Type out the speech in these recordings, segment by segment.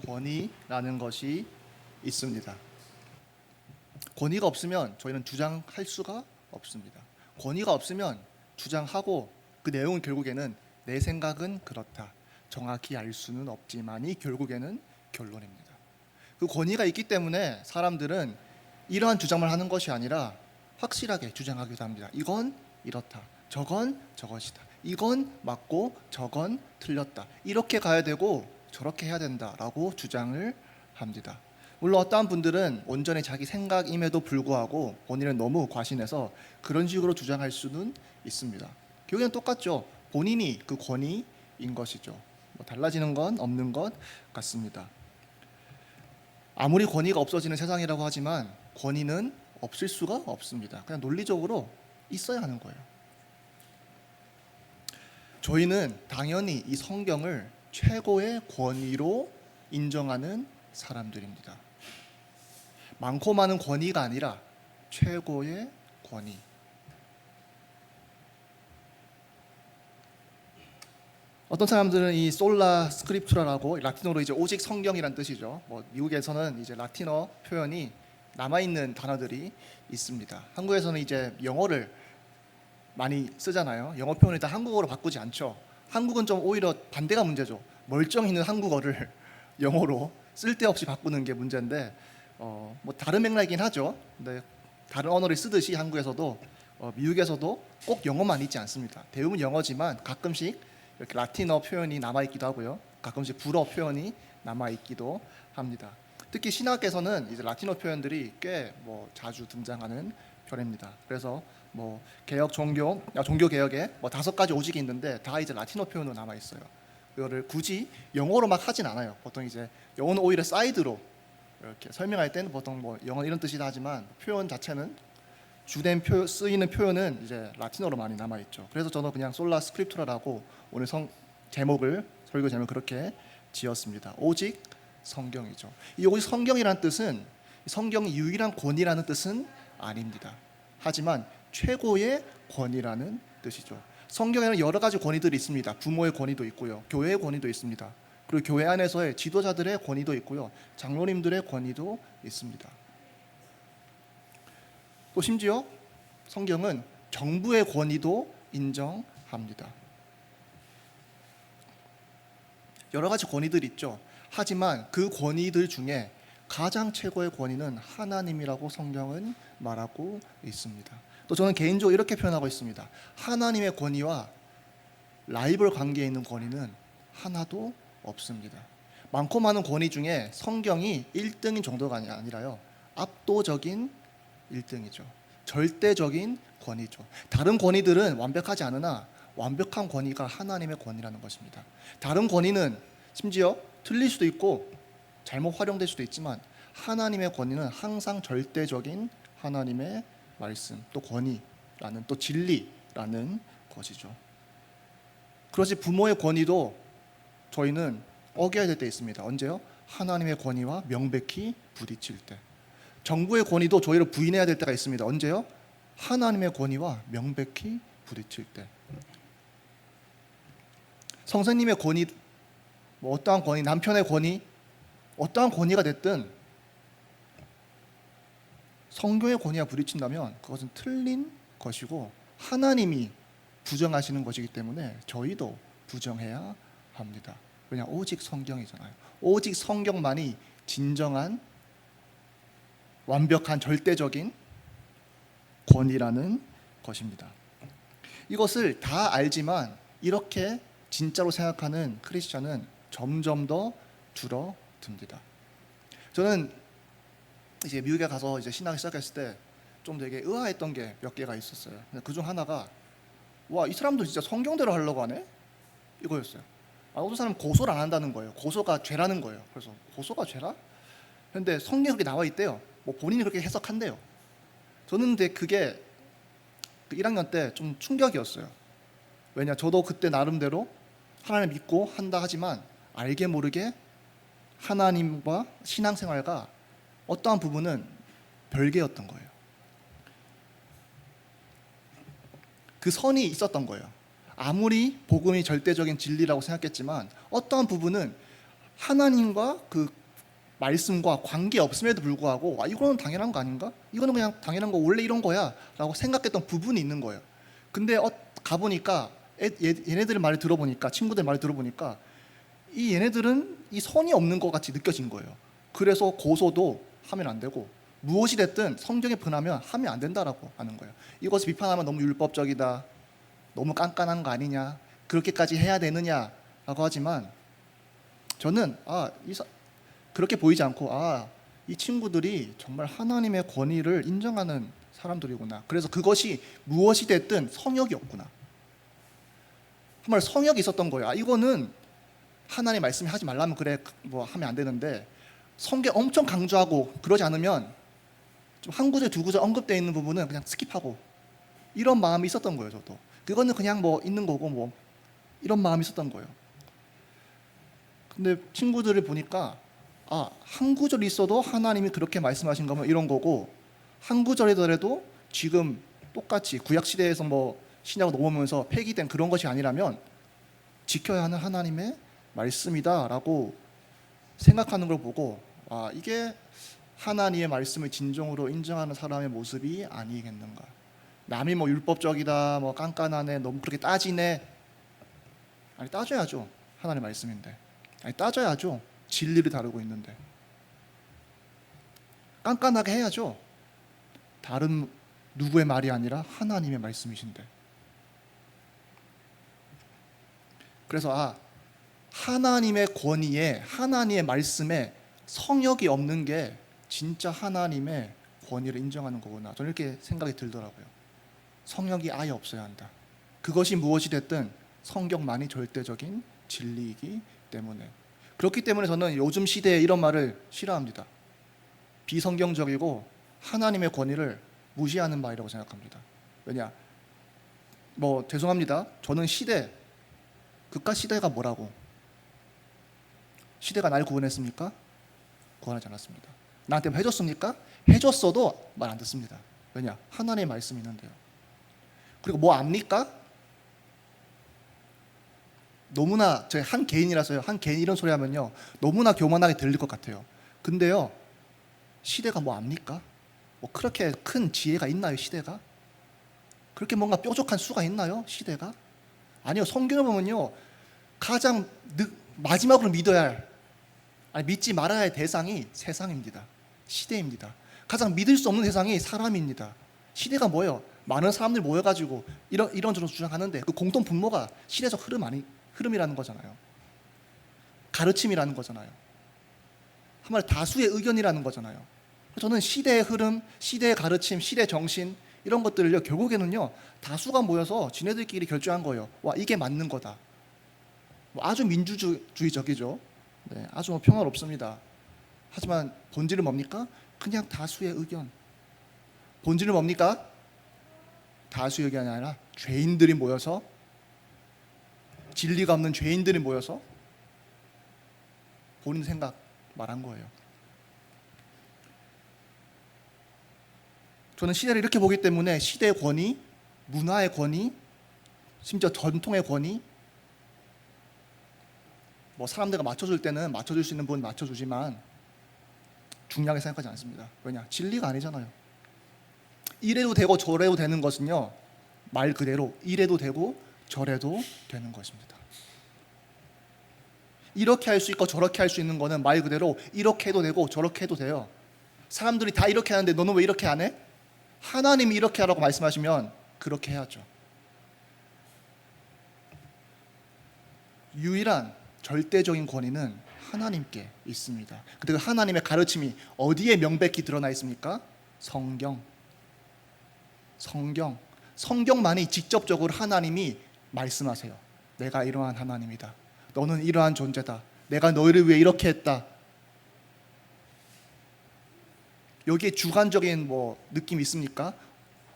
권위라는 것이 있습니다. 권위가 없으면 저희는 주장할 수가 없습니다. 권위가 없으면 주장하고 그 내용은 결국에는 내 생각은 그렇다, 정확히 알 수는 없지만이 결국에는 결론입니다. 그 권위가 있기 때문에 사람들은 이러한 주장을 하는 것이 아니라 확실하게 주장하기도 합니다. 이건 이렇다, 저건 저것이다, 이건 맞고 저건 틀렸다, 이렇게 가야 되고 저렇게 해야 된다라고 주장을 합니다. 물론 어떠한 분들은 온전히 자기 생각임에도 불구하고 본인은 너무 과신해서 그런 식으로 주장할 수는 있습니다. 결국엔 똑같죠. 본인이 그 권위인 것이죠. 뭐 달라지는 건 없는 것 같습니다. 아무리 권위가 없어지는 세상이라고 하지만 권위는 없을 수가 없습니다. 그냥 논리적으로 있어야 하는 거예요. 저희는 당연히 이 성경을 최고의 권위로 인정하는 사람들입니다. 많고 많은 권위가 아니라 최고의 권위. 어떤 사람들은 이 솔라 스크립투라라고, 라틴어로 이제 오직 성경이란 뜻이죠. 미국에서는 이제 라틴어 표현이 남아 있는 단어들이 있습니다. 한국에서는 이제 영어를 많이 쓰잖아요. 영어 표현을 다 한국어로 바꾸지 않죠. 한국은 좀 오히려 반대가 문제죠. 멀쩡히 있는 한국어를 영어로 쓸데없이 바꾸는 게 문제인데, 다른 맥락이긴 하죠. 근데 다른 언어를 쓰듯이 한국에서도 미국에서도 꼭 영어만 있지 않습니다. 대부분 영어지만 가끔씩 이렇게 라틴어 표현이 남아 있기도 하고요. 가끔씩 불어 표현이 남아 있기도 합니다. 특히 신학에서는 이제 라틴어 표현들이 꽤 자주 등장하는 편입니다. 그래서 개혁 종교 개혁에 5가지 오직이 있는데 다 이제 라틴어 표현으로 남아 있어요. 이거를 굳이 영어로 막 하진 않아요. 보통 이제 영어는 오히려 사이드로 이렇게 설명할 때는 보통 영어 이런 뜻이다 하지만 표현 자체는 주된 쓰이는 표현은 이제 라틴어로 많이 남아 있죠. 그래서 저는 그냥 솔라 스크립투라라고 오늘 설교 제목 그렇게 지었습니다. 오직 성경이죠. 이 오직 성경이라는 뜻은 성경이 유일한 권위라는 뜻은 아닙니다. 하지만 최고의 권위라는 뜻이죠. 성경에는 여러 가지 권위들이 있습니다. 부모의 권위도 있고요, 교회의 권위도 있습니다. 그리고 교회 안에서의 지도자들의 권위도 있고요, 장로님들의 권위도 있습니다. 또 심지어 성경은 정부의 권위도 인정합니다. 여러 가지 권위들이 있죠. 하지만 그 권위들 중에 가장 최고의 권위는 하나님이라고 성경은 말하고 있습니다. 또 저는 개인적으로 이렇게 표현하고 있습니다. 하나님의 권위와 라이벌 관계에 있는 권위는 하나도 없습니다. 많고 많은 권위 중에 성경이 1등인 정도가 아니라요, 압도적인 1등이죠. 절대적인 권위죠. 다른 권위들은 완벽하지 않으나 완벽한 권위가 하나님의 권위라는 것입니다. 다른 권위는 심지어 틀릴 수도 있고 잘못 활용될 수도 있지만 하나님의 권위는 항상 절대적인 하나님의 말씀, 또 권위라는, 또 진리라는 것이죠. 그렇지 부모의 권위도 저희는 어겨야 될 때 있습니다. 언제요? 하나님의 권위와 명백히 부딪힐 때. 정부의 권위도 저희를 부인해야 될 때가 있습니다. 언제요? 하나님의 권위와 명백히 부딪힐 때. 선생님의 권위, 어떠한 권위, 남편의 권위, 어떠한 권위가 됐든 성경의 권위와 부딪힌다면 그것은 틀린 것이고 하나님이 부정하시는 것이기 때문에 저희도 부정해야 합니다. 왜냐? 오직 성경이잖아요. 오직 성경만이 진정한 완벽한 절대적인 권위라는 것입니다. 이것을 다 알지만 이렇게 진짜로 생각하는 크리스천은 점점 더 줄어듭니다. 저는 이제 미국에 가서 이제 신학을 시작했을 때 좀 되게 의아했던 게 몇 개가 있었어요. 그중 하나가, 와, 이 사람들 진짜 성경대로 하려고 하네? 이거였어요. 어떤 사람은 고소를 안 한다는 거예요. 고소가 죄라는 거예요. 그래서 고소가 죄라? 그런데 성경에 그렇게 나와 있대요. 본인이 그렇게 해석한대요. 저는 근데 그게 1학년 때 좀 충격이었어요. 왜냐? 저도 그때 나름대로 하나님 믿고 한다 하지만 알게 모르게 하나님과 신앙생활과 어떠한 부분은 별개였던 거예요. 그 선이 있었던 거예요. 아무리 복음이 절대적인 진리라고 생각했지만 어떠한 부분은 하나님과 그 말씀과 관계 없음에도 불구하고 이거는 당연한 거 아닌가? 이거는 그냥 당연한 거, 원래 이런 거야 라고 생각했던 부분이 있는 거예요. 근데 가보니까 얘네들 말을 들어보니까, 친구들 말을 들어보니까 이 얘네들은 이 선이 없는 것 같이 느껴진 거예요. 그래서 고소도 하면 안 되고 무엇이 됐든 성경에 분하면 하면 안 된다라고 하는 거예요. 이것을 비판하면 너무 율법적이다, 너무 깐깐한 거 아니냐, 그렇게까지 해야 되느냐라고 하지만 저는 그렇게 보이지 않고 이 친구들이 정말 하나님의 권위를 인정하는 사람들이구나. 그래서 그것이 무엇이 됐든 성역이 없구나. 정말 성역이 있었던 거예요. 이거는 하나님 말씀이 하지 말라면 그래 뭐 하면 안 되는데 성경 엄청 강조하고 그러지 않으면 좀 한 구절 두 구절 언급되어 있는 부분은 그냥 스킵하고 이런 마음이 있었던 거예요. 저도 그거는 그냥 뭐 있는 거고 뭐 이런 마음이 있었던 거예요. 근데 친구들을 보니까 한 구절 있어도 하나님이 그렇게 말씀하신 거면 이런 거고, 한 구절이더라도 지금 똑같이 구약 시대에서 뭐 신약으로 넘어오면서 폐기된 그런 것이 아니라면 지켜야 하는 하나님의 말씀이다라고 생각하는 걸 보고 이게 하나님의 말씀을 진정으로 인정하는 사람의 모습이 아니겠는가. 남이 뭐 율법적이다, 뭐 깐깐하네, 너무 그렇게 따지네. 아니 따져야죠. 하나님의 말씀인데. 아니 따져야죠. 진리를 다루고 있는데. 깐깐하게 해야죠. 다른 누구의 말이 아니라 하나님의 말씀이신데. 그래서 하나님의 권위에, 하나님의 말씀에 성역이 없는 게 진짜 하나님의 권위를 인정하는 거구나. 저는 이렇게 생각이 들더라고요. 성역이 아예 없어야 한다. 그것이 무엇이 됐든 성경만이 절대적인 진리이기 때문에. 그렇기 때문에 저는 요즘 시대에 이런 말을 싫어합니다. 비성경적이고 하나님의 권위를 무시하는 말이라고 생각합니다. 왜냐? 뭐 죄송합니다. 저는 그깟 시대가 뭐라고? 시대가 날 구원했습니까? 구원하지 않았습니다. 나한테 뭐 해줬습니까? 해줬어도 말 안 듣습니다. 왜냐? 하나님의 말씀이 있는데요. 그리고 뭐 압니까? 너무나 저희 한 개인이라서요. 한 개인 이런 소리 하면요 너무나 교만하게 들릴 것 같아요. 근데요 시대가 뭐 압니까? 뭐 그렇게 큰 지혜가 있나요? 시대가? 그렇게 뭔가 뾰족한 수가 있나요? 시대가? 아니요. 성경을 보면요 가장 마지막으로 믿어야 할, 믿지 말아야 할 대상이 세상입니다. 시대입니다. 가장 믿을 수 없는 대상이 사람입니다. 시대가 뭐예요? 많은 사람들 모여가지고 이런저런 주장하는데 그 공통 분모가 시대적 흐름이라는 거잖아요. 가르침이라는 거잖아요. 한마디로 다수의 의견이라는 거잖아요. 저는 시대의 흐름, 시대의 가르침, 시대 정신 이런 것들을요 결국에는요 다수가 모여서 지네들끼리 결정한 거예요. 이게 맞는 거다. 아주 민주주의적이죠. 네, 아주 평화롭습니다. 하지만 본질은 뭡니까? 그냥 다수의 의견. 본질은 뭡니까? 다수의 의견이 아니라 죄인들이 모여서, 진리가 없는 죄인들이 모여서 본인 생각 말한 거예요. 저는 시대를 이렇게 보기 때문에 시대의 권위, 문화의 권위, 심지어 전통의 권위, 뭐 사람들과 맞춰줄 때는 맞춰줄 수 있는 부분 맞춰주지만 중요하게 생각하지 않습니다. 왜냐? 진리가 아니잖아요. 이래도 되고 저래도 되는 것은요 말 그대로 이래도 되고 저래도 되는 것입니다. 이렇게 할 수 있고 저렇게 할 수 있는 거는 말 그대로 이렇게 해도 되고 저렇게 해도 돼요. 사람들이 다 이렇게 하는데 너는 왜 이렇게 안 해? 하나님이 이렇게 하라고 말씀하시면 그렇게 해야죠. 유일한 절대적인 권위는 하나님께 있습니다. 그리고 하나님의 가르침이 어디에 명백히 드러나 있습니까? 성경만이 직접적으로 하나님이 말씀하세요. 내가 이러한 하나님이다. 너는 이러한 존재다. 내가 너희를 위해 이렇게 했다. 여기에 주관적인 뭐 느낌 있습니까?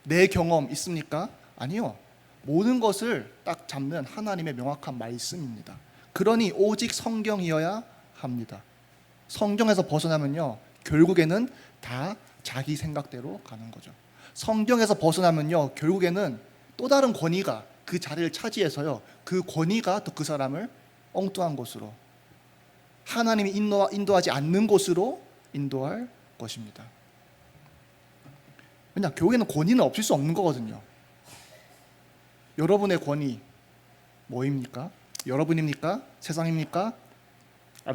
내 경험 있습니까? 아니요. 모든 것을 딱 잡는 하나님의 명확한 말씀입니다. 그러니 오직 성경이어야 합니다. 성경에서 벗어나면요 결국에는 다 자기 생각대로 가는 거죠. 성경에서 벗어나면요 결국에는 또 다른 권위가 그 자리를 차지해서요 그 권위가 또 그 사람을 엉뚱한 곳으로, 하나님이 인도하지 않는 곳으로 인도할 것입니다. 왜냐, 교회는 권위는 없을 수 없는 거거든요. 여러분의 권위 뭐입니까? 여러분입니까? 세상입니까?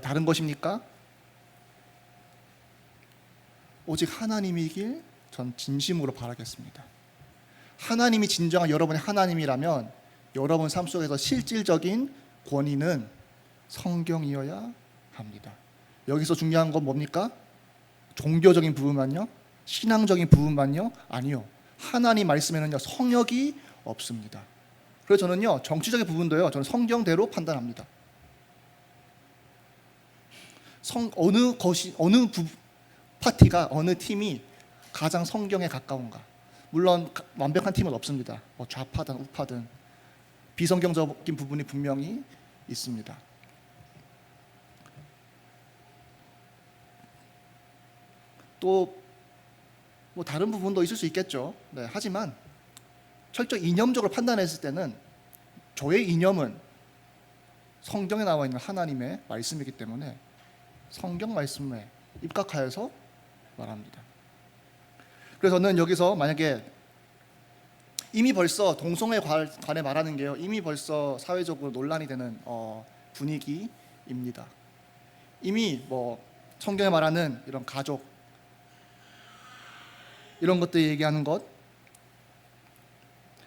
다른 것입니까? 오직 하나님이길 전 진심으로 바라겠습니다. 하나님이 진정한 여러분의 하나님이라면 여러분 삶 속에서 실질적인 권위는 성경이어야 합니다. 여기서 중요한 건 뭡니까? 종교적인 부분만요? 신앙적인 부분만요? 아니요. 하나님 말씀에는요 성역이 없습니다. 그래서 저는요 정치적인 부분도요 저는 성경대로 판단합니다. 어느 파티가 어느 팀이 가장 성경에 가까운가? 물론 완벽한 팀은 없습니다. 뭐 좌파든 우파든 비성경적인 부분이 분명히 있습니다. 또 뭐 다른 부분도 있을 수 있겠죠. 네, 하지만 철저히 이념적으로 판단했을 때는 저의 이념은 성경에 나와 있는 하나님의 말씀이기 때문에 성경 말씀에 입각하여서 말합니다. 그래서 저는 여기서 만약에 이미 벌써 동성애 관해 말하는 게요 이미 벌써 사회적으로 논란이 되는 분위기입니다. 이미 뭐 성경에 말하는 이런 가족 이런 것들 얘기하는 것,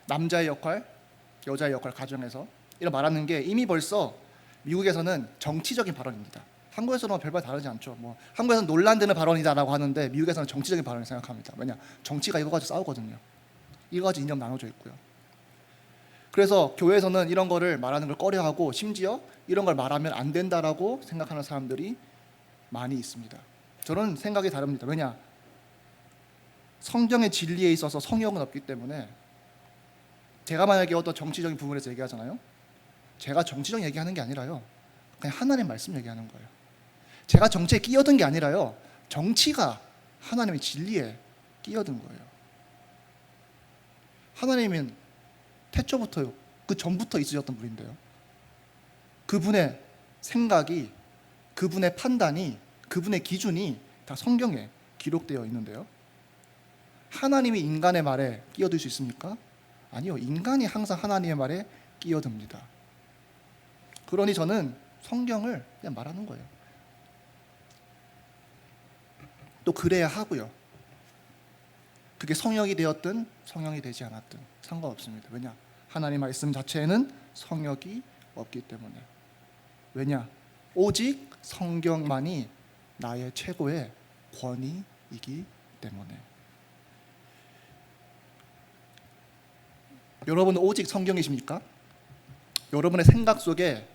남자의 역할, 여자의 역할 가정에서 이런 말하는 게 이미 벌써 미국에서는 정치적인 발언입니다. 한국에서는 별반 다르지 않죠. 뭐 한국에서는 논란되는 발언이다라고 하는데 미국에서는 정치적인 발언을 생각합니다. 왜냐? 정치가 이거 가지고 싸우거든요. 이거 가지고 이념 나눠져 있고요. 그래서 교회에서는 이런 거를 말하는 걸 꺼려하고 심지어 이런 걸 말하면 안 된다라고 생각하는 사람들이 많이 있습니다. 저는 생각이 다릅니다. 왜냐? 성경의 진리에 있어서 성역은 없기 때문에 제가 만약에 어떤 정치적인 부분에서 얘기하잖아요. 제가 정치적 얘기하는 게 아니라요. 그냥 하나님의 말씀 얘기하는 거예요. 제가 정치에 끼어든 게 아니라요. 정치가 하나님의 진리에 끼어든 거예요. 하나님은 태초부터 그 전부터 있으셨던 분인데요. 그분의 생각이, 그분의 판단이, 그분의 기준이 다 성경에 기록되어 있는데요. 하나님이 인간의 말에 끼어들 수 있습니까? 아니요. 인간이 항상 하나님의 말에 끼어듭니다. 그러니 저는 성경을 그냥 말하는 거예요. 또 그래야 하고요. 그게 성역이 되었든 성역이 되지 않았든 상관없습니다. 왜냐? 하나님 말씀 자체에는 성역이 없기 때문에. 왜냐? 오직 성경만이 나의 최고의 권위이기 때문에. 여러분은 오직 성경이십니까? 여러분의 생각 속에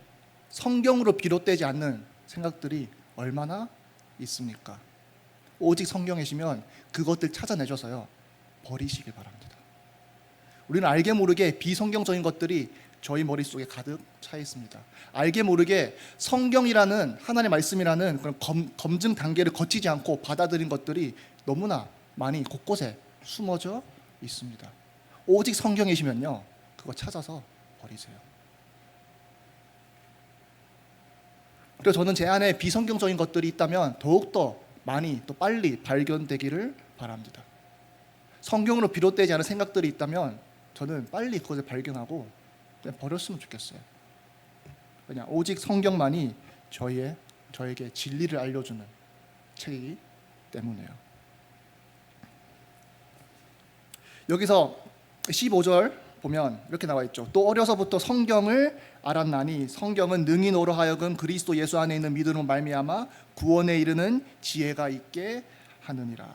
성경으로 비롯되지 않는 생각들이 얼마나 있습니까? 오직 성경이시면 그것들 찾아내셔서요 버리시길 바랍니다. 우리는 알게 모르게 비성경적인 것들이 저희 머릿속에 가득 차 있습니다. 알게 모르게 성경이라는 하나님의 말씀이라는 그런 검증 단계를 거치지 않고 받아들인 것들이 너무나 많이 곳곳에 숨어져 있습니다. 오직 성경이시면요 그거 찾아서 버리세요. 그래서 저는 제 안에 비성경적인 것들이 있다면 더욱더 많이 또 빨리 발견되기를 바랍니다. 성경으로 비롯되지 않은 생각들이 있다면 저는 빨리 그것을 발견하고 그냥 버렸으면 좋겠어요. 그냥 오직 성경만이 저에게 진리를 알려주는 책이기 때문에요. 여기서 15절 보면 이렇게 나와 있죠. 또 어려서부터 성경을 알았나니 성경은 능히 너로 하여금 그리스도 예수 안에 있는 믿음으로 말미암아 구원에 이르는 지혜가 있게 하느니라.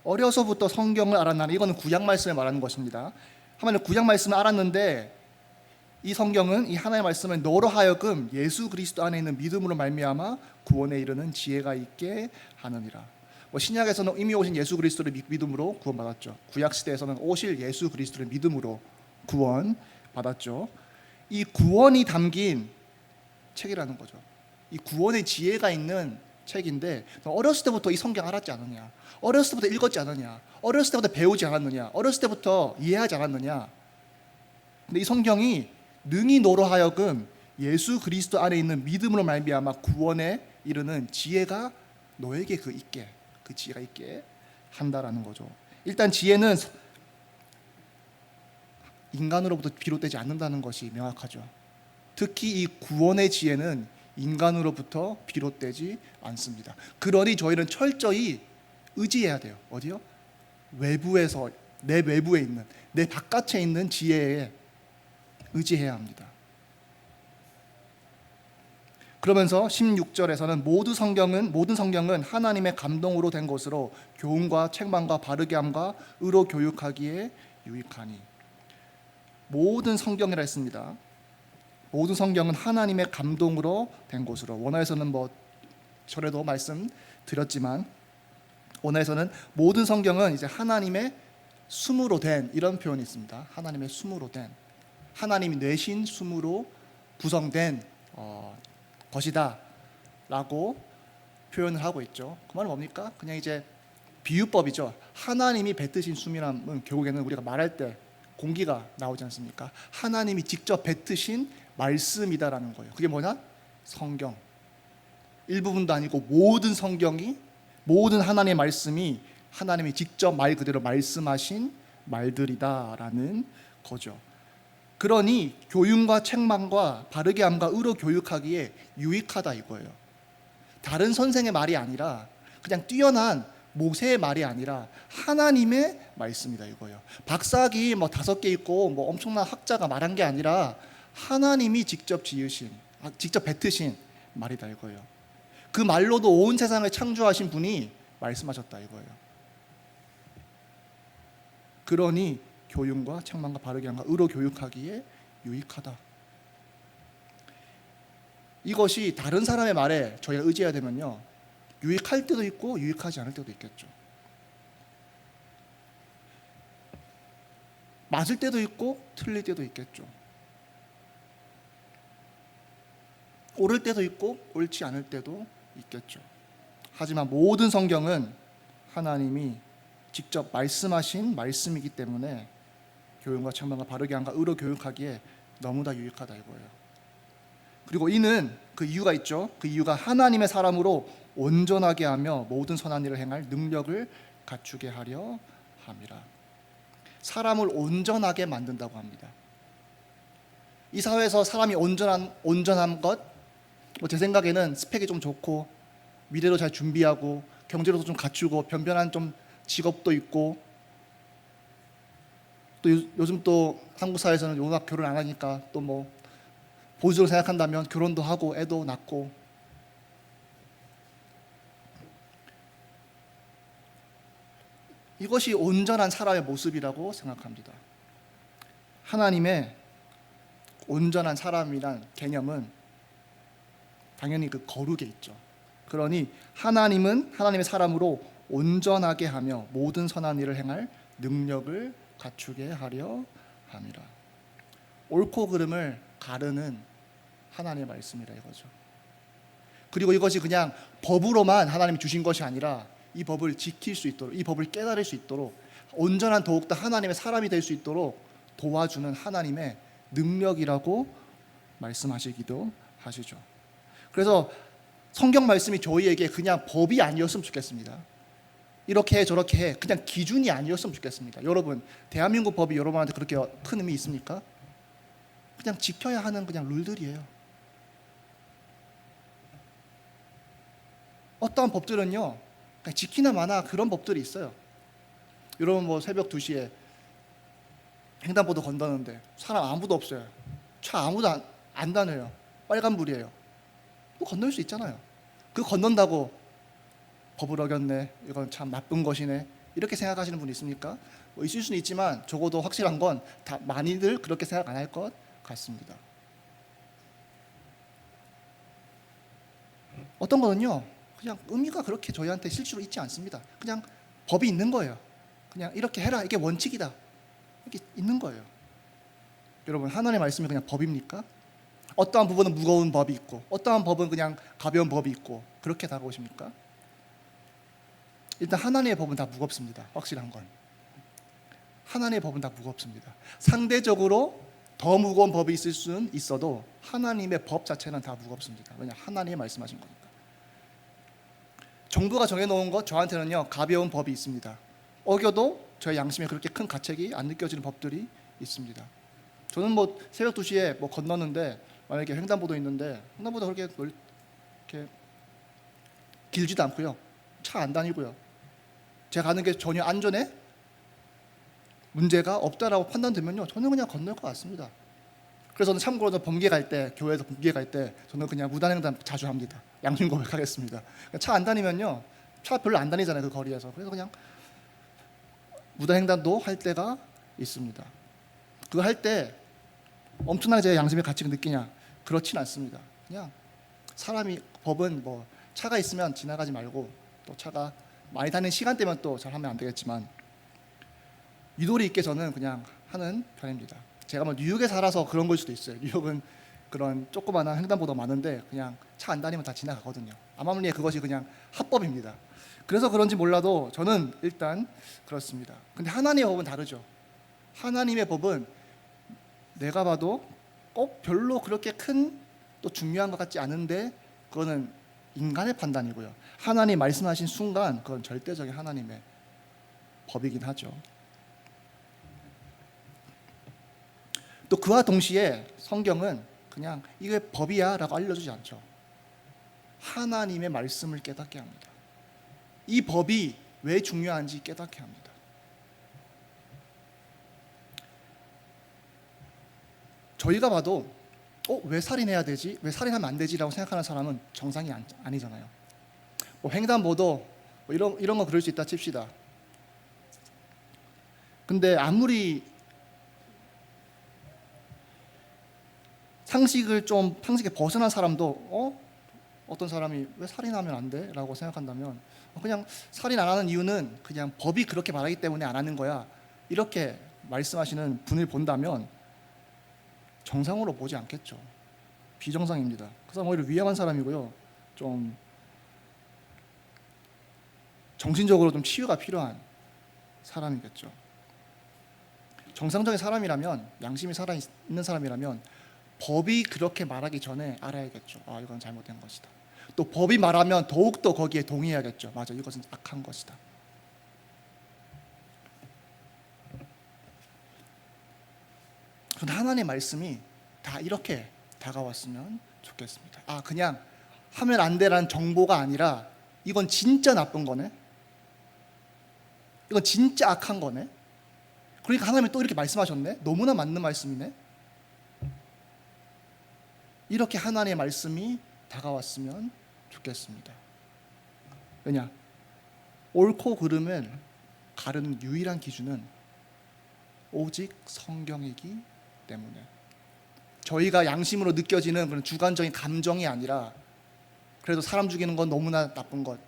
어려서부터 성경을 알았나니 이거는 구약 말씀을 말하는 것입니다. 하나님 구약 말씀을 알았는데 이 성경은 이 하나님의 말씀을 너로 하여금 예수 그리스도 안에 있는 믿음으로 말미암아 구원에 이르는 지혜가 있게 하느니라. 신약에서는 이미 오신 예수 그리스도를 믿음으로 구원받았죠. 구약 시대에서는 오실 예수 그리스도를 믿음으로 구원받았죠. 이 구원이 담긴 책이라는 거죠. 이 구원의 지혜가 있는 책인데 어렸을 때부터 이 성경 알았지 않느냐? 어렸을 때부터 읽었지 않느냐? 어렸을 때부터 배우지 않았느냐? 어렸을 때부터 이해하지 않았느냐? 근데 이 성경이 능히 너로 하여금 예수 그리스도 안에 있는 믿음으로 말미암아 구원에 이르는 지혜가 너에게 그 지혜가 있게 한다라는 거죠. 일단 지혜는 인간으로부터 비롯되지 않는다는 것이 명확하죠. 특히 이 구원의 지혜는 인간으로부터 비롯되지 않습니다. 그러니 저희는 철저히 의지해야 돼요. 어디요? 외부에서, 내 외부에 있는, 내 바깥에 있는 지혜에 의지해야 합니다. 그러면서 16절에서는 모든 성경은 하나님의 감동으로 된 것으로 교훈과 책망과 바르게 함과 의로 교육하기에 유익하니. 모든 성경이라 했습니다. 모든 성경은 하나님의 감동으로 된 것으로. 원어에서는 전에도 말씀드렸지만 원어에서는 모든 성경은 이제 하나님의 숨으로 된, 이런 표현이 있습니다. 하나님의 숨으로 된, 하나님이 내신 숨으로 구성된 것이다 라고 표현을 하고 있죠. 그 말은 뭡니까? 그냥 이제 비유법이죠. 하나님이 뱉으신 숨이라면 결국에는 우리가 말할 때 공기가 나오지 않습니까? 하나님이 직접 뱉으신 말씀이다라는 거예요. 그게 뭐냐? 성경. 일부분도 아니고 모든 성경이, 모든 하나님의 말씀이 하나님이 직접 말 그대로 말씀하신 말들이다라는 거죠. 그러니 교훈과 책망과 바르게 함과 의로 교육하기에 유익하다 이거예요. 다른 선생의 말이 아니라, 그냥 뛰어난 모세의 말이 아니라 하나님의 말씀이다 이거예요. 박사학위 5개 있고 엄청난 학자가 말한 게 아니라 하나님이 직접 직접 뱉으신 말이다 이거예요. 그 말로도 온 세상을 창조하신 분이 말씀하셨다 이거예요. 그러니 교훈과 책망과 바르게 함과 의로 교육하기에 유익하다. 이것이 다른 사람의 말에 저희가 의지해야 되면요, 유익할 때도 있고 유익하지 않을 때도 있겠죠. 맞을 때도 있고 틀릴 때도 있겠죠. 옳을 때도 있고 옳지 않을 때도 있겠죠. 하지만 모든 성경은 하나님이 직접 말씀하신 말씀이기 때문에 교훈과 책망과 바르게 함과 의로 교육하기에 너무나 유익하다 이거예요. 그리고 이는 그 이유가 있죠. 그 이유가 하나님의 사람으로 온전하게 하며 모든 선한 일을 행할 능력을 갖추게 하려 함이라. 사람을 온전하게 만든다고 합니다. 이 사회에서 사람이 온전한 것, 제 생각에는 스펙이 좀 좋고 미래도 잘 준비하고 경제로도 좀 갖추고 변변한 좀 직업도 있고, 또 요즘 또 한국 사회에서는 워낙 결혼 안 하니까 또 보수적으로 생각한다면 결혼도 하고 애도 낳고, 이것이 온전한 사람의 모습이라고 생각합니다. 하나님의 온전한 사람이란 개념은 당연히 그 거룩에 있죠. 그러니 하나님은 하나님의 사람으로 온전하게 하며 모든 선한 일을 행할 능력을 갖추게 하려 함이라. 옳고 그름을 가르는 하나님의 말씀이라 이거죠. 그리고 이것이 그냥 법으로만 하나님이 주신 것이 아니라 이 법을 지킬 수 있도록, 이 법을 깨달을 수 있도록, 온전한 더욱더 하나님의 사람이 될 수 있도록 도와주는 하나님의 능력이라고 말씀하시기도 하시죠. 그래서 성경 말씀이 저희에게 그냥 법이 아니었으면 좋겠습니다. 이렇게 해 저렇게 해, 그냥 기준이 아니었으면 좋겠습니다. 여러분, 대한민국 법이 여러분한테 그렇게 큰 의미 있습니까? 그냥 지켜야 하는 그냥 룰들이에요. 어떠한 법들은요, 그냥 지키나 마나 그런 법들이 있어요. 여러분 새벽 2시에 횡단보도 건너는데 사람 아무도 없어요. 차 아무도 안 다녀요. 빨간불이에요. 건널 수 있잖아요. 그 건넌다고 법을 어겼네, 이건 참 나쁜 것이네, 이렇게 생각하시는 분 있습니까? 있을 수는 있지만 적어도 확실한 건 다 많이들 그렇게 생각 안 할 것 같습니다. 어떤 거는요, 그냥 의미가 그렇게 저희한테 실제로 있지 않습니다. 그냥 법이 있는 거예요. 그냥 이렇게 해라, 이게 원칙이다, 이렇게 있는 거예요. 여러분, 하나님의 말씀이 그냥 법입니까? 어떠한 부분은 무거운 법이 있고 어떠한 법은 그냥 가벼운 법이 있고, 그렇게 다가오십니까? 일단 하나님의 법은 다 무겁습니다. 확실한 건 하나님의 법은 다 무겁습니다. 상대적으로 더 무거운 법이 있을 수는 있어도 하나님의 법 자체는 다 무겁습니다. 왜냐? 하나님이 말씀하신 거니까. 정부가 정해놓은 것, 저한테는요 가벼운 법이 있습니다. 어겨도 저의 양심에 그렇게 큰 가책이 안 느껴지는 법들이 있습니다. 저는 뭐 새벽 2시에 뭐 건너는데 만약에 횡단보도 있는데 횡단보도 그렇게 길지도 않고요, 차 안 다니고요, 제가 가는 게 전혀 안전에 문제가 없다라고 판단되면요 저는 그냥 건널 것 같습니다. 그래서 저는 참고로 범계 갈 때, 교회에서 범계 갈 때 저는 그냥 무단횡단 자주 합니다. 양심 고백하겠습니다. 차 안 다니면요, 차 별로 안 다니잖아요 그 거리에서. 그래서 그냥 무단횡단도 할 때가 있습니다. 그거 할 때 엄청나게 제 양심의 가치를 느끼냐? 그렇진 않습니다. 그냥 사람이, 법은 뭐 차가 있으면 지나가지 말고, 또 차가 많이 다니는 시간대면 또 잘 하면 안 되겠지만 유도리 있게 저는 그냥 하는 편입니다. 제가 뭐 뉴욕에 살아서 그런 걸 수도 있어요. 뉴욕은 그런 조그마한 횡단보도가 많은데 그냥 차 안 다니면 다 지나가거든요. 아마무리에 그것이 그냥 합법입니다. 그래서 그런지 몰라도 저는 일단 그렇습니다. 근데 하나님의 법은 다르죠. 하나님의 법은 내가 봐도 꼭 별로 그렇게 큰 또 중요한 것 같지 않은데 그거는 인간의 판단이고요. 하나님 말씀하신 순간 그건 절대적인 하나님의 법이긴 하죠. 또 그와 동시에 성경은 그냥 이게 법이야 라고 알려주지 않죠. 하나님의 말씀을 깨닫게 합니다. 이 법이 왜 중요한지 깨닫게 합니다. 저희가 봐도 왜 살인해야 되지? 왜 살인하면 안 되지? 라고 생각하는 사람은 정상이 아니잖아요. 뭐 횡단보도 뭐 이런 거 그럴 수 있다 칩시다. 근데 아무리 상식에 벗어난 사람도 어떤 사람이 왜 살인하면 안 돼? 라고 생각한다면 그냥 살인 안 하는 이유는 그냥 법이 그렇게 말하기 때문에 안 하는 거야, 이렇게 말씀하시는 분을 본다면 정상으로 보지 않겠죠. 비정상입니다. 그 사람 오히려 위험한 사람이고요, 좀 정신적으로 좀 치유가 필요한 사람이겠죠. 정상적인 사람이라면, 양심이 살아있는 사람이라면 법이 그렇게 말하기 전에 알아야겠죠. 이건 잘못된 것이다. 또 법이 말하면 더욱더 거기에 동의해야겠죠. 맞아, 이것은 악한 것이다. 그런데 하나님의 말씀이 다 이렇게 다가왔으면 좋겠습니다. 그냥 하면 안 되라는 정보가 아니라 이건 진짜 나쁜 거네, 이건 진짜 악한 거네, 그러니까 하나님이 또 이렇게 말씀하셨네, 너무나 맞는 말씀이네, 이렇게 하나님의 말씀이 다가왔으면 좋겠습니다. 왜냐? 옳고 그름을 가르는 유일한 기준은 오직 성경이기 때문에, 저희가 양심으로 느껴지는 그런 주관적인 감정이 아니라, 그래도 사람 죽이는 건 너무나 나쁜 것,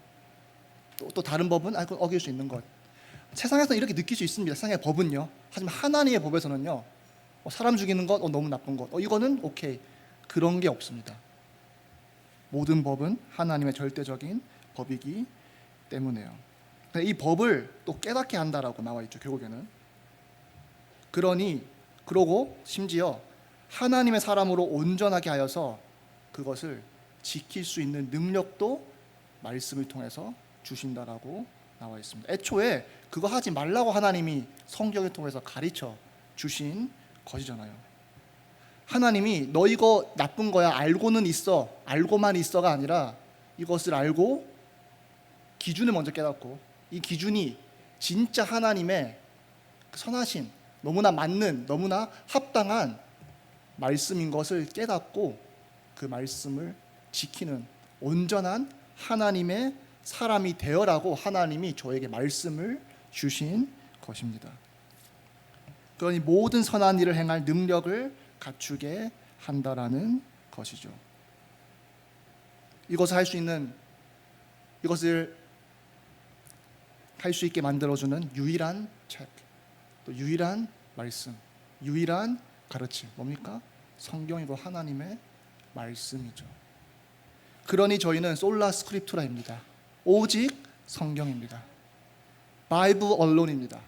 또 다른 법은 그건 어길 수 있는 것, 세상에서는 이렇게 느낄 수 있습니다. 세상의 법은요. 하지만 하나님의 법에서는요, 사람 죽이는 것 너무 나쁜 것, 이거는 오케이, 그런 게 없습니다. 모든 법은 하나님의 절대적인 법이기 때문에요. 이 법을 또 깨닫게 한다라고 나와 있죠, 결국에는. 그러고 심지어 하나님의 사람으로 온전하게 하여서 그것을 지킬 수 있는 능력도 말씀을 통해서 주신다라고 나와 있습니다. 애초에 그거 하지 말라고 하나님이 성경을 통해서 가르쳐 주신 것이잖아요. 하나님이 너 이거 나쁜 거야 알고는 있어, 알고만 있어가 아니라 이것을 알고 기준을 먼저 깨닫고, 이 기준이 진짜 하나님의 선하신, 너무나 맞는, 너무나 합당한 말씀인 것을 깨닫고 그 말씀을 지키는 온전한 하나님의 사람이 되어라고 하나님이 저에게 말씀을 주신 것입니다. 그러니 모든 선한 일을 행할 능력을 갖추게 한다라는 것이죠. 이것을 할 수 있게 만들어주는 유일한 책, 또 유일한 말씀, 유일한 가르침, 뭡니까? 성경이고 하나님의 말씀이죠. 그러니 저희는 솔라 스크립투라입니다. 오직 성경입니다. 바이블 언론입니다.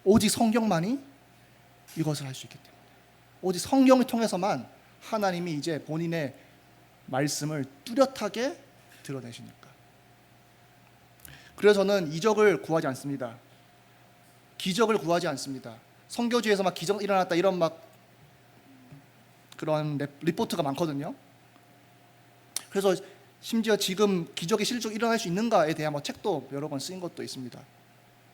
오직 성경만이 이것을 할 수 있기 때문에, 오직 성경을 통해서만 하나님이 이제 본인의 말씀을 뚜렷하게 드러내시니까. 그래서 저는 이적을 구하지 않습니다. 기적을 구하지 않습니다. 선교지에서 막 기적 일어났다 이런 막 그런 리포트가 많거든요. 그래서 심지어 지금 기적이 실제로 일어날 수 있는가에 대한 뭐 책도 여러 번 쓰인 것도 있습니다.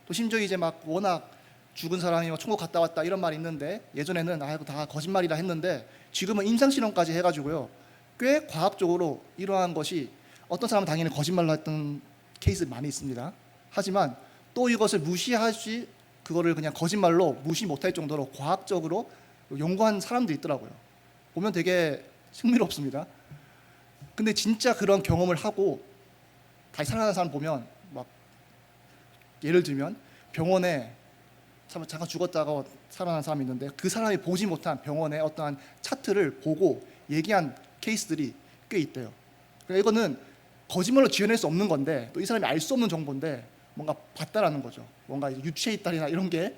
또 심지어 이제 막 워낙 죽은 사람이 뭐 천국 갔다 왔다 이런 말이 있는데, 예전에는 아이고 다 거짓말이라 했는데 지금은 임상실험까지 해가지고요, 꽤 과학적으로 이러한 것이, 어떤 사람은 당연히 거짓말로 했던 케이스 많이 있습니다. 하지만 또 이것을 무시하시, 그거를 그냥 거짓말로 무시 못할 정도로 과학적으로 연구한 사람들이 있더라고요. 보면 되게 흥미롭습니다. 근데 진짜 그런 경험을 하고 다시 살아나는 사람 보면, 막 예를 들면 병원에 잠깐 죽었다가 살아난 사람이 있는데, 그 사람이 보지 못한 병원의 어떠한 차트를 보고 얘기한 케이스들이 꽤 있대요. 그러니까 이거는 거짓말로 지어낼 수 없는 건데, 또 이 사람이 알 수 없는 정보인데 뭔가 봤다라는 거죠. 뭔가 유추해 있다리나 이런 게,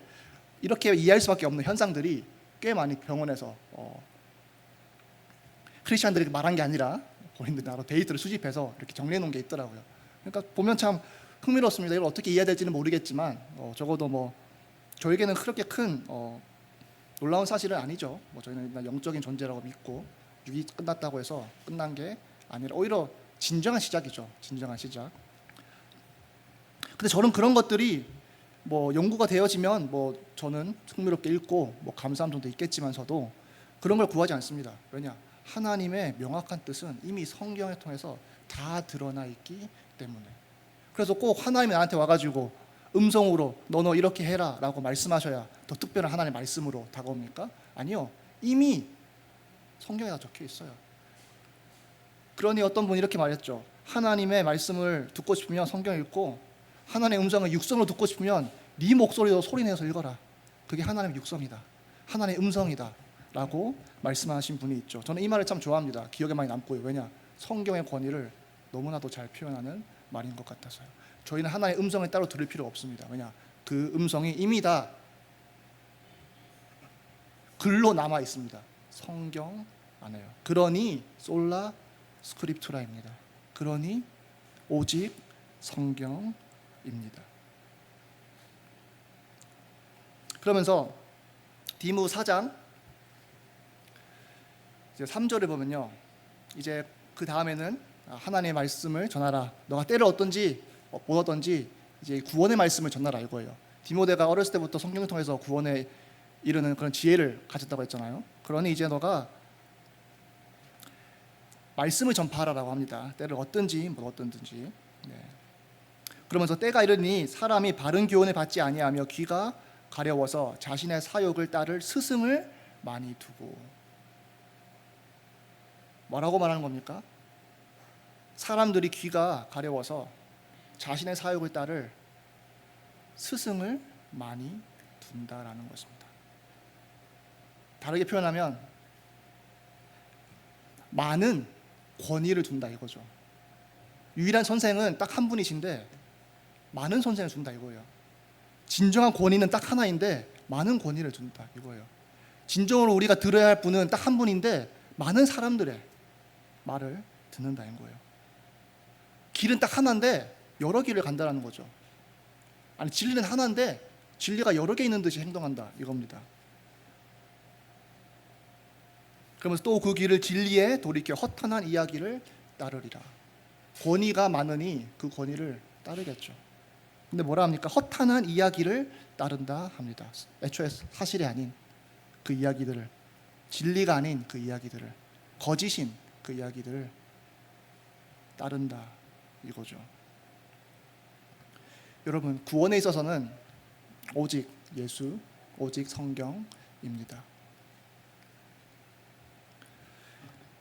이렇게 이해할 수밖에 없는 현상들이 꽤 많이 병원에서 크리스천들이 말한 게 아니라 본인들 나로 데이터를 수집해서 이렇게 정리해 놓은 게 있더라고요. 그러니까 보면 참 흥미롭습니다. 이걸 어떻게 이해해야 될지는 모르겠지만 적어도 뭐 저에게는 그렇게 큰 놀라운 사실은 아니죠. 뭐 저희는 영적인 존재라고 믿고, 육이 끝났다고 해서 끝난 게 아니라 오히려 진정한 시작이죠. 진정한 시작. 근데 저는 그런 것들이 뭐 연구가 되어지면 뭐 저는 흥미롭게 읽고 뭐 감사함 정도 있겠지만서도 그런 걸 구하지 않습니다. 왜냐? 하나님의 명확한 뜻은 이미 성경을 통해서 다 드러나 있기 때문에. 그래서 꼭 하나님이 나한테 와가지고 음성으로 너 이렇게 해라 라고 말씀하셔야 더 특별한 하나님의 말씀으로 다가옵니까? 아니요, 이미 성경에 다 적혀 있어요. 그러니 어떤 분이 이렇게 말했죠. 하나님의 말씀을 듣고 싶으면 성경 읽고, 하나님의 음성을 육성으로 듣고 싶으면 네 목소리로 소리내서 읽어라. 그게 하나님의 육성이다, 하나님의 음성이다 라고 말씀하신 분이 있죠. 저는 이 말을 참 좋아합니다. 기억에 많이 남고요. 왜냐? 성경의 권위를 너무나도 잘 표현하는 말인 것 같아서요. 저희는 하나의 음성을 따로 들을 필요 없습니다. 왜냐? 그 음성이 이미 다 글로 남아 있습니다. 성경 안에요. 그러니 솔라 스크립투라입니다. 그러니 오직 성경입니다. 그러면서 디모 4장 이제 3절을 보면요, 이제 그 다음에는 하나님의 말씀을 전하라. 너가 때를 어떤지 보았던지 이제 구원의 말씀을 전하라 이거예요. 디모데가 어렸을 때부터 성경을 통해서 구원에 이르는 그런 지혜를 가졌다고 했잖아요. 그러니 이제 너가 말씀을 전파하라라고 합니다. 때를 얻든지 못 얻든지. 네. 그러면서 때가 이르니 사람이 바른 교훈을 받지 아니하며 귀가 가려워서 자신의 사욕을 따를 스승을 많이 두고. 뭐라고 말하는 겁니까? 사람들이 귀가 가려워서 자신의 사욕을 따를 스승을 많이 둔다라는 것입니다. 다르게 표현하면 많은 권위를 둔다 이거죠. 유일한 선생은 딱 한 분이신데 많은 선생을 둔다 이거예요. 진정한 권위는 딱 하나인데 많은 권위를 둔다 이거예요. 진정으로 우리가 들어야 할 분은 딱 한 분인데 많은 사람들의 말을 듣는다는 거예요. 길은 딱 하나인데 여러 길을 간다는 거죠. 아니, 진리는 하나인데 진리가 여러 개 있는 듯이 행동한다 이겁니다. 그러면서 또 그 길을 진리에 돌이켜 허탄한 이야기를 따르리라. 권위가 많으니 그 권위를 따르겠죠. 근데 뭐라 합니까? 허탄한 이야기를 따른다 합니다. 애초에 사실이 아닌 그 이야기들을, 진리가 아닌 그 이야기들을, 거짓인 그 이야기들을 따른다 이거죠. 여러분, 구원에 있어서는 오직 예수, 오직 성경입니다.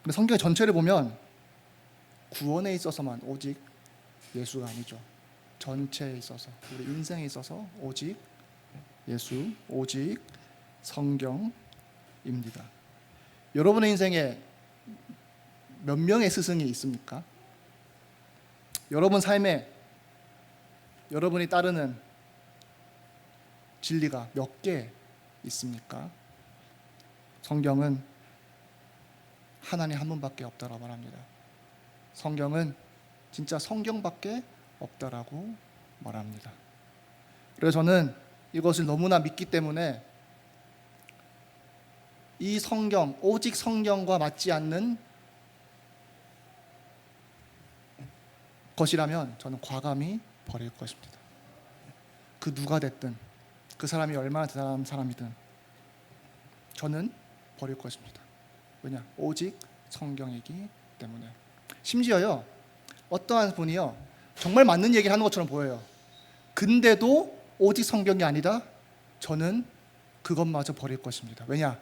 근데 성경 전체를 보면 구원에 있어서만 오직 예수가 아니죠. 전체에 있어서, 우리 인생에 있어서 오직 예수, 오직 성경입니다. 여러분의 인생에 몇 명의 스승이 있습니까? 여러분 삶에 여러분이 따르는 진리가 몇 개 있습니까? 성경은 하나님 한 분밖에 없다라고 말합니다. 성경은 진짜 성경밖에 없다라고 말합니다. 그래서 저는 이것을 너무나 믿기 때문에 이 성경, 오직 성경과 맞지 않는 것이라면 저는 과감히 버릴 것입니다. 그 누가 됐든, 그 사람이 얼마나 대단한 사람이든 저는 버릴 것입니다. 왜냐? 오직 성경이기 때문에. 심지어요, 어떠한 분이요, 정말 맞는 얘기를 하는 것처럼 보여요. 근데도 오직 성경이 아니다? 저는 그것마저 버릴 것입니다. 왜냐?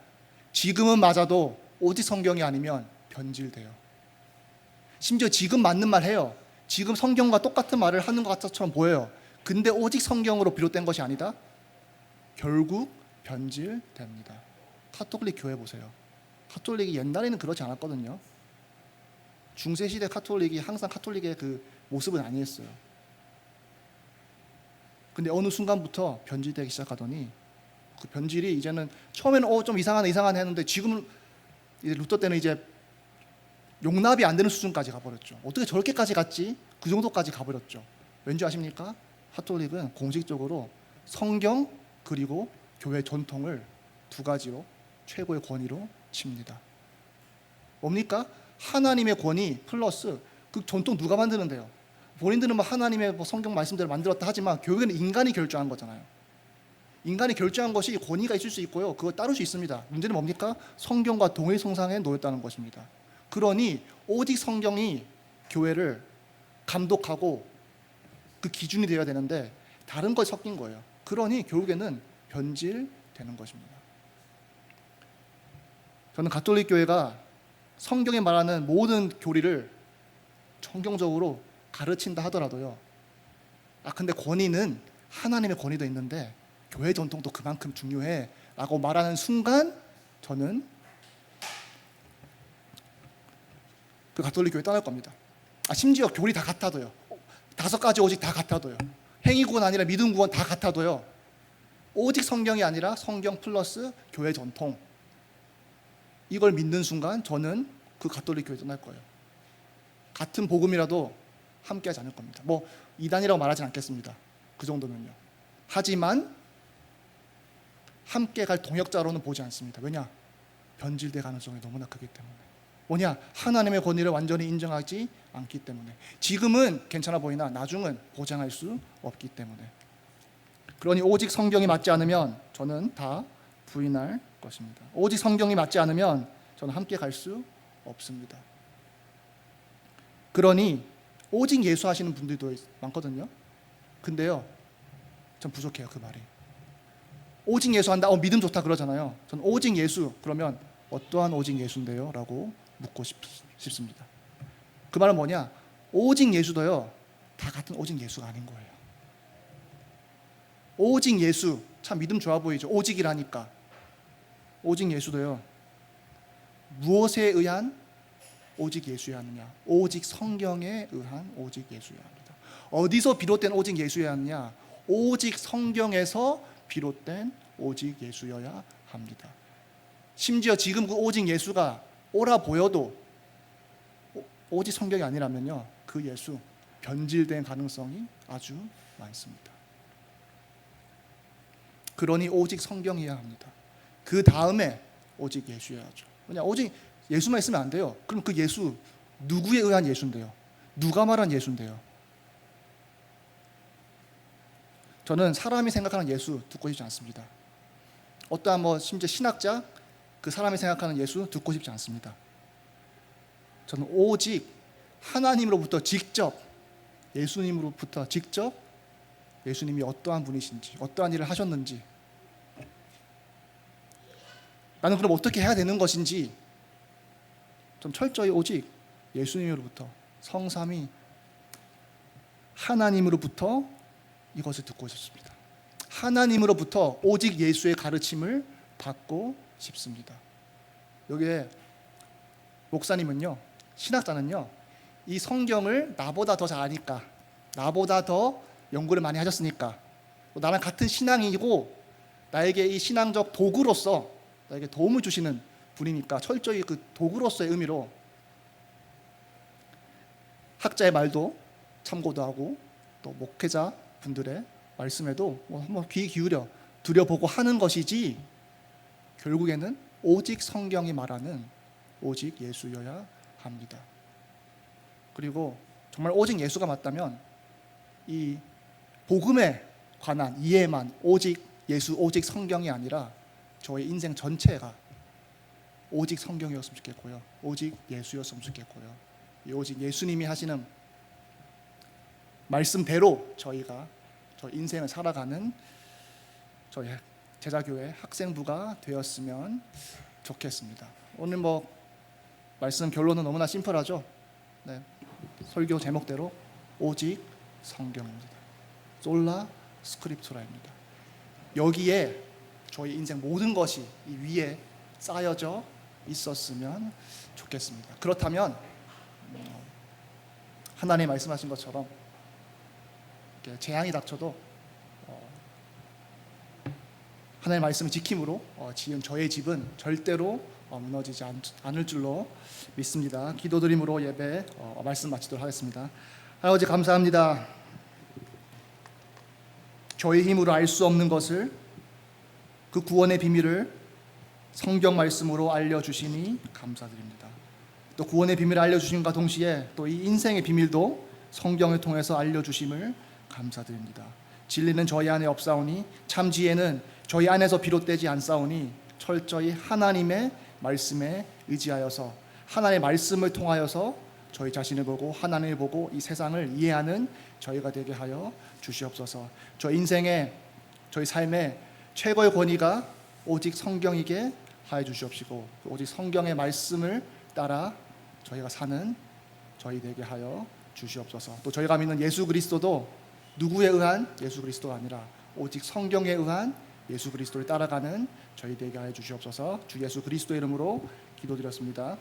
지금은 맞아도 오직 성경이 아니면 변질돼요. 심지어 지금 맞는 말 해요. 지금 성경과 똑같은 말을 하는 것처럼 보여요. 근데 오직 성경으로 비롯된 것이 아니다? 결국 변질됩니다. 카톨릭 교회 보세요. 카톨릭이 옛날에는 그렇지 않았거든요. 중세시대 카톨릭이 항상 카톨릭의 그 모습은 아니었어요. 근데 어느 순간부터 변질되기 시작하더니 그 변질이 이제는 처음에는 좀 이상하네 했는데 지금은 이제 루터 때는 이제 용납이 안 되는 수준까지 가버렸죠. 어떻게 저렇게까지 갔지? 그 정도까지 가버렸죠. 왠지 아십니까? 카톨릭은 공식적으로 성경 그리고 교회 전통을 두 가지로 최고의 권위로 칩니다. 뭡니까? 하나님의 권위 플러스 그 전통 누가 만드는데요? 본인들은 하나님의 성경 말씀대로 만들었다 하지만 교회는 인간이 결정한 거잖아요. 인간이 결정한 것이 권위가 있을 수 있고요, 그거 따를 수 있습니다. 문제는 뭡니까? 성경과 동일성상에 놓였다는 것입니다. 그러니 오직 성경이 교회를 감독하고 그 기준이 되어야 되는데 다른 것이 섞인 거예요. 그러니 결국에는 변질되는 것입니다. 저는 가톨릭 교회가 성경에 말하는 모든 교리를 성경적으로 가르친다 하더라도요, 근데 권위는 하나님의 권위도 있는데 교회 전통도 그만큼 중요해 라고 말하는 순간 저는 그 가톨릭 교회 떠날 겁니다. 심지어 교리 다 같아도요, 5가지 오직 다 같아도요, 행위구원 아니라 믿음구원 다 같아도요, 오직 성경이 아니라 성경 플러스 교회 전통, 이걸 믿는 순간 저는 그 가톨릭 교회 떠날 거예요. 같은 복음이라도 함께하지 않을 겁니다. 이단이라고 말하진 않겠습니다. 그 정도면요. 하지만 함께 갈 동역자로는 보지 않습니다. 왜냐? 변질될 가능성이 너무나 크기 때문에. 뭐냐? 하나님의 권위를 완전히 인정하지 않기 때문에. 지금은 괜찮아 보이나 나중은 보장할 수 없기 때문에. 그러니 오직 성경이 맞지 않으면 저는 다 부인할 것입니다. 오직 성경이 맞지 않으면 저는 함께 갈 수 없습니다. 그러니 오직 예수 하시는 분들도 많거든요. 근데요, 전 부족해요. 그 말이. 오직 예수 한다, 믿음 좋다 그러잖아요. 전 오직 예수, 그러면 어떠한 오직 예수인데요? 라고 묻고 싶습니다. 그 말은 뭐냐? 오직 예수도요, 다 같은 오직 예수가 아닌 거예요. 오직 예수, 참 믿음 좋아 보이죠? 오직이라니까. 오직 예수도요, 무엇에 의한 오직 예수여야 하느냐? 오직 성경에 의한 오직 예수여야 합니다. 어디서 비롯된 오직 예수여야 하느냐? 오직 성경에서 비롯된 오직 예수여야 합니다. 심지어 지금 그 오직 예수가 옳아 보여도 오직 성경이 아니라면요, 그 예수 변질된 가능성이 아주 많습니다. 그러니 오직 성경이어야 합니다. 그 다음에 오직 예수여야죠. 그냥 오직 예수만 있으면 안 돼요. 그럼 그 예수 누구에 의한 예수인데요? 누가 말한 예수인데요? 저는 사람이 생각하는 예수 듣고 싶지 않습니다. 어떠한 심지어 신학자 그 사람이 생각하는 예수 듣고 싶지 않습니다. 저는 오직 하나님으로부터 직접, 예수님으로부터 직접 예수님이 어떠한 분이신지, 어떠한 일을 하셨는지, 나는 그럼 어떻게 해야 되는 것인지 좀 철저히 오직 예수님으로부터, 성삼위 하나님으로부터 이것을 듣고 싶습니다. 하나님으로부터 오직 예수의 가르침을 받고 싶습니다. 여기에 목사님은요, 신학자는요, 이 성경을 나보다 더 잘 아니까, 나보다 더 연구를 많이 하셨으니까, 나랑 같은 신앙이고 나에게 이 신앙적 도구로서 나에게 도움을 주시는 분이니까 철저히 그 도구로서의 의미로 학자의 말도 참고도 하고 또 목회자 분들의 말씀에도 한번 귀 기울여 들여보고 하는 것이지, 결국에는 오직 성경이 말하는 오직 예수여야 합니다. 그리고 정말 오직 예수가 맞다면 이 복음에 관한 이해만 오직 예수, 오직 성경이 아니라 저의 인생 전체가 오직 성경이었으면 좋겠고요, 오직 예수였으면 좋겠고요, 이 오직 예수님이 하시는 말씀대로 저희가 저희 인생을 살아가는 저희 제자교회 학생부가 되었으면 좋겠습니다. 오늘 말씀 결론은 너무나 심플하죠. 네, 설교 제목대로 오직 성경입니다. 솔라 스크립투라입니다. 여기에 저희 인생 모든 것이 이 위에 쌓여져 있었으면 좋겠습니다. 그렇다면 하나님 말씀하신 것처럼 재앙이 닥쳐도 하나님의 말씀을 지킴으로 지은 저의 집은 절대로 무너지지 않을 줄로 믿습니다. 기도드림으로 예배 말씀 마치도록 하겠습니다. 아버지 감사합니다. 저의 힘으로 알 수 없는 것을, 그 구원의 비밀을 성경 말씀으로 알려주시니 감사드립니다. 또 구원의 비밀을 알려주심과 동시에 또 이 인생의 비밀도 성경을 통해서 알려주심을 감사드립니다. 진리는 저희 안에 없사오니 참 지혜는 저희 안에서 비롯되지 않사오니 철저히 하나님의 말씀에 의지하여서 하나님의 말씀을 통하여서 저희 자신을 보고 하나님을 보고 이 세상을 이해하는 저희가 되게 하여 주시옵소서. 저희 인생의 저희 삶의 최고의 권위가 오직 성경이게 하여 주시옵시고 오직 성경의 말씀을 따라 저희가 사는 저희 되게 하여 주시옵소서. 또 저희가 믿는 예수 그리스도도 누구에 의한 예수 그리스도가 아니라 오직 성경에 의한 예수 그리스도를 따라가는 저희 되게 하여 주시옵소서. 주 예수 그리스도 이름으로 기도드렸습니다.